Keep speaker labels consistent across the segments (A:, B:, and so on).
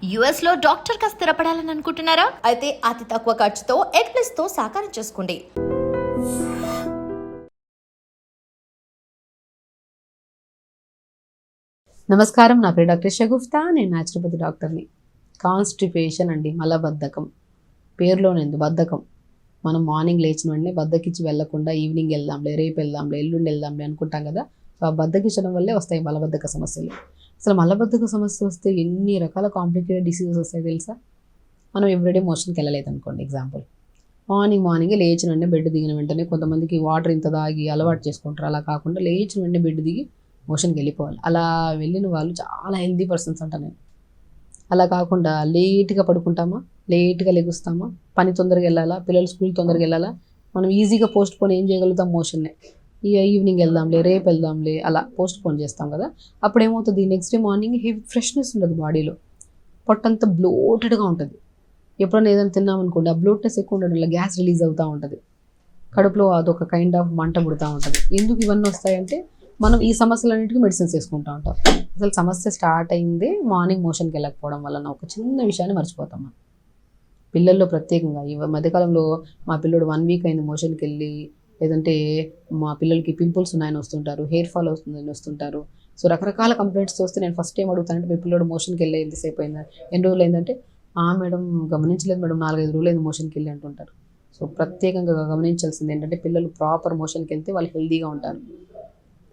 A: US లో doctor గా స్థిరపడాలని అనుకుంటున్నారా? అయితే అతి తక్కువ ఖర్చుతో ఎగ్ ప్లస్ తో సాకారం చేసుకోండి.
B: నమస్కారం, నా పేరు డాక్టర్ షగుఫ్తా. నేను న్యాచురోపతి డాక్టర్ని. కాన్స్టిపేషన్ అండి, మలబద్ధకం. పేరులోనేందు బద్ధకం. మనం మార్నింగ్ లేచిన వెంటనే బద్దకిచ్చి వెళ్లకుండా ఈవినింగ్ వెళ్దాంలే, రేపు వెళ్దాంలే, ఎల్లుండి వెళ్దాంలే అనుకుంటాం కదా. సో ఆ బద్దకిచ్చడం వల్లే వస్తాయి మలబద్ధక సమస్యలు. అసలు మలబద్ధక సమస్య వస్తే ఎన్ని రకాల కాంప్లికేటెడ్ డిసీజెస్ వస్తాయి తెలుసా? మనం ఎవ్రీడే మోషన్కి వెళ్ళలేదు అనుకోండి, ఎగ్జాంపుల్. మార్నింగ్ లేచిన వెంటనే బెడ్ దిగిన వెంటనే కొంతమందికి వాటర్ ఇంత దాగి అలవాటు చేసుకుంటారు. అలా కాకుండా లేచిన వెంటనే బెడ్ దిగి మోషన్కి వెళ్ళిపోవాలి. అలా వెళ్ళిన వాళ్ళు చాలా హెల్దీ పర్సన్స్ అంట నేను. అలా కాకుండా లేట్గా పడుకుంటామా, లేట్గా లెగుస్తామా, పని తొందరగా వెళ్ళాలా, పిల్లలు స్కూల్ తొందరగా వెళ్ళాలా, మనం ఈజీగా పోస్ట్ పోన్ ఏం చేయగలుగుతాం? మోషన్నే. ఇక ఈవినింగ్ వెళ్దాంలే, రేపు వెళ్దాంలే, అలా పోస్ట్ పోన్ చేస్తాం కదా. అప్పుడు ఏమవుతుంది? Next day morning heavy freshness ఉండదు బాడీలో. పొట్టంతా బ్లోటెడ్గా ఉంటుంది. ఎప్పుడైనా ఏదైనా తిన్నామనుకోండి, ఆ బ్లోట్నెస్ ఎక్కువ ఉండడం వల్ల గ్యాస్ రిలీజ్ అవుతూ ఉంటుంది. కడుపులో అదొక కైండ్ ఆఫ్ మంట పుడుతూ ఉంటుంది. ఎందుకు ఇవన్నీ వస్తాయంటే మనం ఈ సమస్యలన్నింటికి మెడిసిన్స్ వేసుకుంటూ ఉంటాం. అసలు సమస్య స్టార్ట్ అయిందే మార్నింగ్ మోషన్కి వెళ్ళకపోవడం వలన. ఒక చిన్న విషయాన్ని మర్చిపోతాం మనం. పిల్లల్లో ప్రత్యేకంగా ఈ మధ్యకాలంలో మా పిల్లడు 1 వీక్ అయింది మోషన్కి వెళ్ళి, లేదంటే మా పిల్లలకి పింపుల్స్ ఉన్నాయని వస్తుంటారు, హెయిర్ ఫాల్ అవుతుందని వస్తుంటారు. సో రకరకాల కంప్లైంట్స్ వస్తే నేను ఫస్ట్ ఏం అడుగుతానంటే, మీ పిల్లడు మోషన్కి వెళ్ళి ఎంతసేపు అయిందా, ఎన్ని రోజులు అయిందంటే, మేడం గమనించలేదు మేడం, 4-5 రోజులు అయింది మోషన్కి వెళ్ళి అంటుంటారు. సో ప్రత్యేకంగా గమనించాల్సింది ఏంటంటే, పిల్లలు ప్రాపర్ మోషన్కి వెళ్తే వాళ్ళు హెల్తీగా ఉంటారు.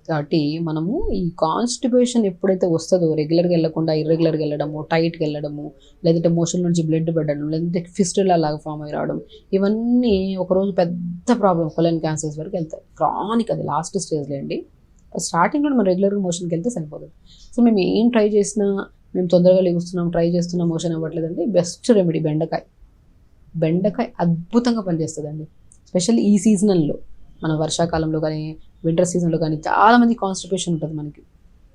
B: కాబట్టి మనము ఈ కాన్స్టిపేషన్ ఎప్పుడైతే వస్తుందో, రెగ్యులర్గా వెళ్ళకుండా ఇర్రెగ్యులర్గా వెళ్ళడము, టైట్గా వెళ్ళడము, లేదంటే మోషన్ నుంచి బ్లడ్ పడడం, లేదంటే ఫిస్టులా లాగా ఫామ్ అయి రావడం, ఇవన్నీ ఒకరోజు పెద్ద ప్రాబ్లం, కొలన్ క్యాన్సర్స్ వరకు వెళ్తాయి. క్రానిక్, అది లాస్ట్ స్టేజ్లో అండి. స్టార్టింగ్లో మనం రెగ్యులర్గా మోషన్కి వెళ్తే సరిపోతుంది. సో మేము ఏం ట్రై చేసినా, మేము తొందరగా లెగుస్తున్నాం, ట్రై చేస్తున్నాం, మోషన్ అవ్వట్లేదండి, బెస్ట్ రెమెడీ బెండకాయ. బెండకాయ అద్భుతంగా పనిచేస్తుందండి. స్పెషల్లీ ఈ సీజనల్లో, మన వర్షాకాలంలో కానీ వింటర్ సీజన్లో కానీ చాలామంది కాన్స్టిపేషన్ ఉంటుంది మనకి.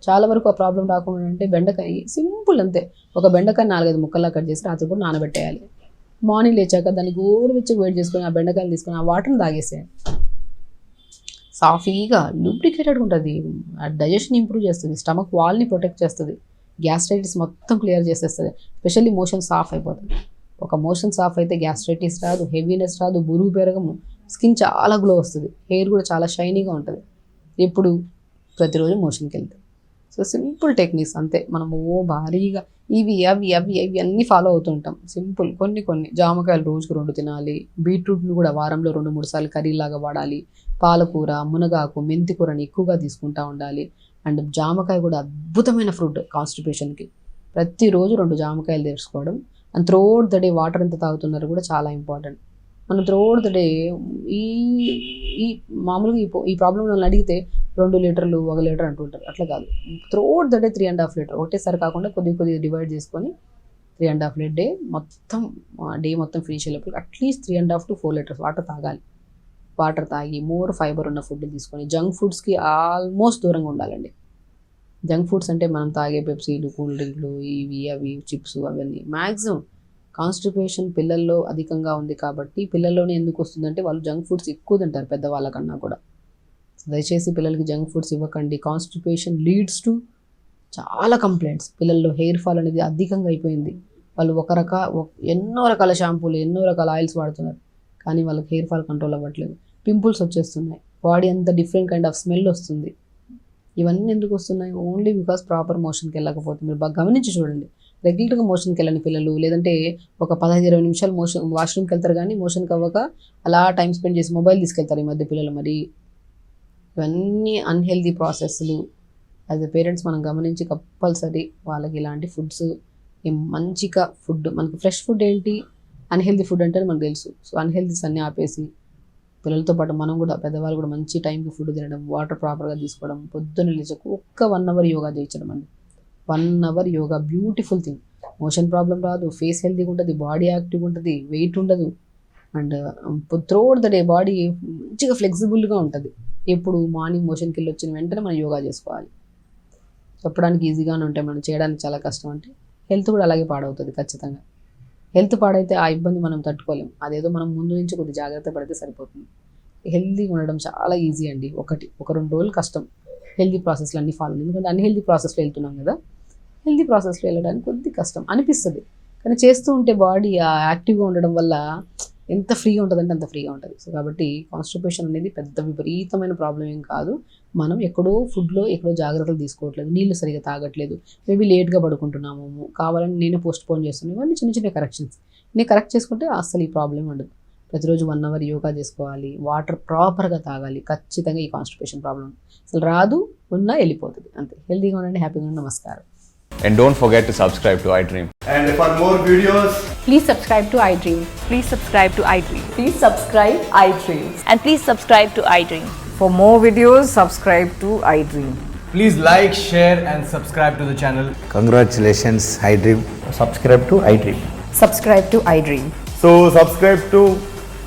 B: చాలా వరకు ఆ ప్రాబ్లం రాకుండా అంటే బెండకాయ సింపుల్ అంతే. ఒక బెండకాయ 4-5 ముక్కల్లా కట్ చేసి రాత్రి కూడా నానబెట్టేయాలి. మార్నింగ్ లేచాక దాన్ని గోరువెచ్చగా వేడి చేసుకొని ఆ బెండకాయలు తీసుకొని ఆ వాటర్ని తాగేసేయండి. సాఫీగా లూబ్రికేటెడ్గా ఉంటుంది. ఆ డైజెషన్ ఇంప్రూవ్ చేస్తుంది, స్టమక్ వాల్ని ప్రొటెక్ట్ చేస్తుంది, గ్యాస్ట్రైటిస్ మొత్తం క్లియర్ చేసేస్తుంది. స్పెషల్లీ మోషన్ సాఫ్ అయిపోతుంది. ఒక మోషన్ సాఫ్ అయితే గ్యాస్ట్రైటిస్ రాదు, హెవీనెస్ రాదు, బురుగు పెరగము, స్కిన్ చాలా గ్లో వస్తుంది, హెయిర్ కూడా చాలా షైనీగా ఉంటుంది ఎప్పుడు ప్రతిరోజు మోషన్కి వెళ్తే. సో సింపుల్ టెక్నిక్స్ అంతే. మనము భారీగా ఇవి అవి అవి అవి అన్నీ ఫాలో అవుతుంటాం. సింపుల్ కొన్ని జామకాయలు రోజుకు 2 తినాలి. బీట్రూట్ని కూడా వారంలో 2-3 సార్లు కర్రీలాగా వాడాలి. పాలకూర, మునగాకు, మెంతి కూరని ఎక్కువగా తీసుకుంటూ ఉండాలి. అండ్ జామకాయ కూడా అద్భుతమైన ఫ్రూట్ కాన్స్టిపేషన్కి. ప్రతిరోజు 2 జామకాయలు తీసుకోవడం. And throughout the day water ఎంత తాగుతున్నారు కూడా చాలా ఇంపార్టెంట్. మనం త్రూఅవుట్ ద డే ఈ ఈ మామూలుగా ఈ ప్రాబ్లం వాళ్ళని అడిగితే 2 లీటర్లు 1 లీటర్ అంటుంటారు. అట్లా కాదు, త్రూఅవుట్ ద డే 3.5 లీటర్, ఒకటేసారి కాకుండా కొద్దిగా డివైడ్ చేసుకొని 3.5 లీటర్ డే మొత్తం ఫినిష్ అయ్యేటప్పుడు అట్లీస్ట్ 3.5 to 4 లీటర్స్ వాటర్ తాగాలి. వాటర్ తాగి మోర్ ఫైబర్ ఉన్న ఫుడ్ తీసుకొని జంక్ ఫుడ్స్కి ఆల్మోస్ట్ దూరంగా ఉండాలండి. జంక్ ఫుడ్స్ అంటే మనం తాగే పెప్సీలు, కూల్ డ్రింక్లు, ఇవి అవి చిప్స్ అవన్నీ. మ్యాక్సిమం కాన్స్టిపేషన్ పిల్లల్లో అధికంగా ఉంది కాబట్టి, పిల్లల్లోనే ఎందుకు వస్తుందంటే వాళ్ళు జంక్ ఫుడ్స్ ఎక్కువ తింటారు పెద్దవాళ్ళకన్నా కూడా. దయచేసి పిల్లలకి జంక్ ఫుడ్స్ ఇవ్వకండి. కాన్స్టిపేషన్ లీడ్స్ టు చాలా కంప్లైంట్స్. పిల్లల్లో హెయిర్ ఫాల్ అనేది అధికంగా అయిపోయింది. వాళ్ళు ఎన్నో రకాల షాంపూలు, ఎన్నో రకాల ఆయిల్స్ వాడుతున్నారు, కానీ వాళ్ళకి హెయిర్ ఫాల్ కంట్రోల్ అవ్వట్లేదు. పింపుల్స్ వచ్చేస్తున్నాయి, బాడీ అంతా డిఫరెంట్ కైండ్ ఆఫ్ స్మెల్ వస్తుంది. ఇవన్నీ ఎందుకు వస్తున్నాయి? ఓన్లీ బికాస్ ప్రాపర్ మోషన్కి వెళ్ళకపోతే. మీరు బాగా గమనించి చూడండి. రెగ్యులర్గా మోషన్కి వెళ్ళని పిల్లలు, లేదంటే ఒక 15-20 నిమిషాలు వాష్రూమ్కి వెళ్తారు, కానీ మోషన్కి అవ్వక అలా టైం స్పెండ్ చేసి మొబైల్ తీసుకెళ్తారు ఈ మధ్య పిల్లలు. మరి ఇవన్నీ అన్హెల్దీ ప్రాసెస్లు. యాజ్ ఎ పేరెంట్స్ మనం గమనించి కంపల్సరీ వాళ్ళకి ఇలాంటి ఫుడ్స్, మంచిగా ఫుడ్, మనకి ఫ్రెష్ ఫుడ్ ఏంటి, అన్హెల్దీ ఫుడ్ అంటే మనకు తెలుసు. సో అన్హెల్దీస్ అన్నీ ఆపేసి పిల్లలతో పాటు మనం కూడా, పెద్దవాళ్ళు కూడా మంచి టైంకి ఫుడ్ తినడం, వాటర్ ప్రాపర్గా తీసుకోవడం, పొద్దున్న లేచకు ఒక్క 1 అవర్ యోగా చేయించడం అండి. 1 hour yoga beautiful thing. Motion problem రాదు, ఫేస్ హెల్తీగా ఉంటుంది, బాడీ యాక్టివ్గా ఉంటుంది, వెయిట్ ఉండదు, and throughout the day body మంచిగా ఫ్లెక్సిబుల్గా ఉంటుంది. ఎప్పుడు మార్నింగ్ మోషన్కి వెళ్ళి వచ్చిన వెంటనే మనం యోగా చేసుకోవాలి. చెప్పడానికి ఈజీగానే ఉంటాయి, మనం చేయడానికి చాలా కష్టం. అంటే హెల్త్ కూడా అలాగే పాడవుతుంది ఖచ్చితంగా. హెల్త్ పాడైతే ఆ ఇబ్బంది మనం తట్టుకోలేము. అదేదో మనం ముందు నుంచి కొద్ది జాగ్రత్త పడితే సరిపోతుంది. హెల్తీగా ఉండడం చాలా ఈజీ అండి. 1-2 రోజులు కష్టం హెల్తీ ప్రాసెస్లు అన్నీ ఫాలో, ఎందుకంటే అన్హెల్తీ ప్రాసెస్లో వెళ్తున్నాం కదా. హెల్తీ ప్రాసెస్లో వెళ్ళడానికి కొద్ది కష్టం అనిపిస్తుంది. కానీ చేస్తూ ఉంటే బాడీ యాక్టివ్గా ఉండడం వల్ల ఎంత ఫ్రీగా ఉంటుందంటే అంత ఫ్రీగా ఉంటుంది. సో కాబట్టి కాన్స్టిపేషన్ అనేది పెద్ద విపరీతమైన ప్రాబ్లం ఏం కాదు. మనం ఎక్కడో ఫుడ్లో ఎక్కడో జాగ్రత్తలు తీసుకోవట్లేదు, నీళ్ళు సరిగా తాగట్లేదు, మేబీ లేట్గా పడుకుంటున్నాము, కావాలని నేనే పోస్ట్ పోన్ చేస్తున్నాను, ఇవన్నీ చిన్న చిన్న కరెక్షన్స్. నేను కరెక్ట్ చేసుకుంటే అసలు ఈ ప్రాబ్లం ఉండదు. ప్రతిరోజు 1 hour యోగా చేసుకోవాలి, వాటర్ ప్రాపర్గా తాగాలి, ఖచ్చితంగా ఈ కాన్స్టిపేషన్ ప్రాబ్లం అసలు రాదు, ఉన్నా వెళ్ళిపోతుంది. అంతే. హెల్తీగా ఉండండి, హ్యాపీగా ఉండండి. నమస్కారం.
C: And don't forget to subscribe to iDream.
D: And for more videos,
E: Please subscribe to iDream.
F: Please subscribe to iDream.
E: Please subscribe iDream.
F: And please subscribe to iDream.
E: For more videos, subscribe to iDream.
D: please like, share and subscribe to the channel.
G: Congratulations, iDream. Subscribe to iDream.
E: Subscribe to iDream.
D: So subscribe to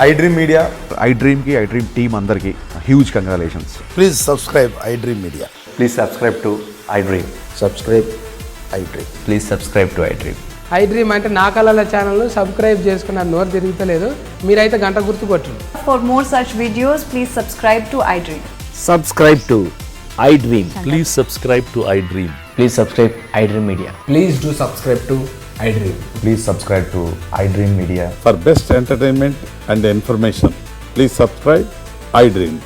D: iDream Media.
H: iDream team andarki huge congratulations.
G: Please subscribe iDream Media.
C: Please subscribe to iDream.
G: Subscribe iDream.
C: Please subscribe to iDream.
I: iDream అంటే నా కళల ఛానల్ను subscribe చేసుకున్న నోరు తిరుగుతలేదు, మీరైతే గంట గుర్తు కొట్టండి.
F: For more such videos, please subscribe to iDream.
G: Subscribe to iDream.
J: Please subscribe to iDream.
C: Please subscribe iDream Media.
D: Please do subscribe to iDream.
C: Please subscribe to iDream Media.
H: For best entertainment and information, please subscribe iDream.